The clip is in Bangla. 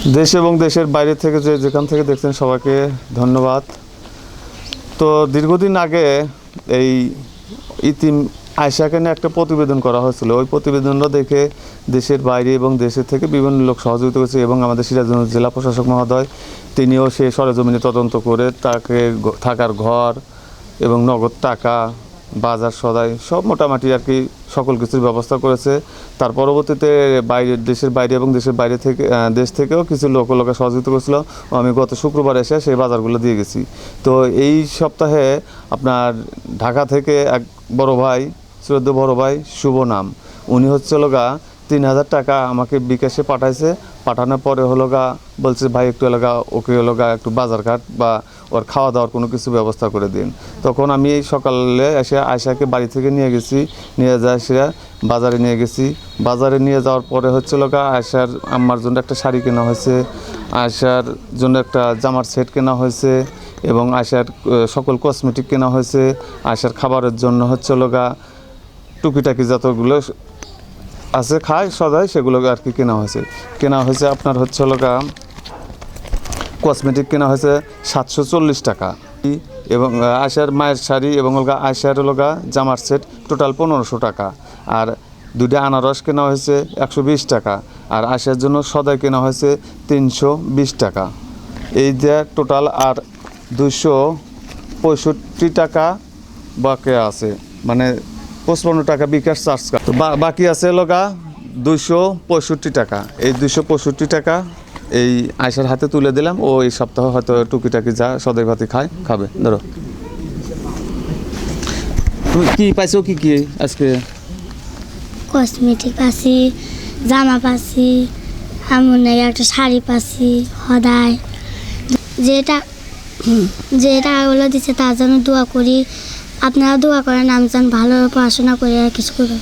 দেশ এবং দেশের বাইরে থেকে যেখান থেকে দেখছেন সবাইকে ধন্যবাদ। তো দীর্ঘদিন আগে এই ইতিম আয়েশাকে নিয়ে একটা প্রতিবেদন করা হয়েছিল। ওই প্রতিবেদনটা দেখে দেশের বাইরে এবং দেশের থেকে বিভিন্ন লোক সহযোগিতা করেছে এবং আমাদের সিরাজগঞ্জ জেলা প্রশাসক মহোদয় তিনিও সে সরেজমিনে তদন্ত করে তাকে থাকার ঘর এবং নগদ টাকা, বাজার সদাই সব মোটামুটি আর কি সকল কিছুর ব্যবস্থা করেছে। তার পরবর্তীতে দেশের বাইরে এবং দেশের বাইরে থেকে দেশ থেকেও কিছু লোকে সহযোগিতা করেছিল। আমি গত শুক্রবার এসে সেই বাজারগুলো দিয়ে গেছি। তো এই সপ্তাহে আপনার ঢাকা থেকে এক বড় ভাই, শ্রদ্ধেয় বড় ভাই শুভ নাম, উনি হচ্ছে লগা 3,000 টাকা আমাকে বিকাশে পাঠাইছে। পাঠানোর পরে হলো গা বলছে ভাই একটু এলাকা ওকে হলো গা একটু বাজার ঘাট বা ওর খাওয়া দাওয়ার কোনো কিছু ব্যবস্থা করে দিন। তখন আমি এই সকালে এসে আয়েশাকে বাড়ি থেকে নিয়ে গেছি, নিয়ে এসে বাজারে নিয়ে গেছি। বাজারে নিয়ে যাওয়ার পরে হচ্ছে লগা আয়েশার আম্মার জন্য একটা শাড়ি কেনা হয়েছে, আয়েশার জন্য একটা জামার সেট কেনা হয়েছে এবং আয়েশার সকল কসমেটিক কেনা হয়েছে। আয়েশার খাবারের জন্য হচ্ছে লগা টুকিটাকি যতগুলো আছে খায় সদাই সেগুলোকে আর কি কেনা হয়েছে আপনার হচ্ছে লগা কসমেটিক কেনা হয়েছে 740 টাকা এবং আয়েশার মায়ের শাড়ি এবং আয়েশার লগা জামার সেট টোটাল 1500 টাকা। আর দুইটা আনারস কেনা হয়েছে 120 টাকা। আর আয়েশার জন্য সদাই কেনা হয়েছে 320 টাকা। এই যে টোটাল আর 265 টাকা বাকি আছে, মানে 55 টাকা বিকাশ চার্জ। তো বাকি আছে লগা 265 টাকা। এই 265 টাকা এই আয়েশার হাতে তুলে দিলাম। ও এই সপ্তাহে হয়তো টুকিটাকি যা সদাই ভাতি খাবে। ধরো তুমি কি পাইছো, কি কি আজকে? কসমেটিক পাচ্ছি, জামা পাচ্ছি, এমন একটা শাড়ি পাচ্ছি সদাই। যে টাকাগুলো দিচ্ছে তার জন্য দোয়া করি। আপনারা দোয়া করেন আমি যেন ভালো পড়াশোনা করে আর কিছু করি।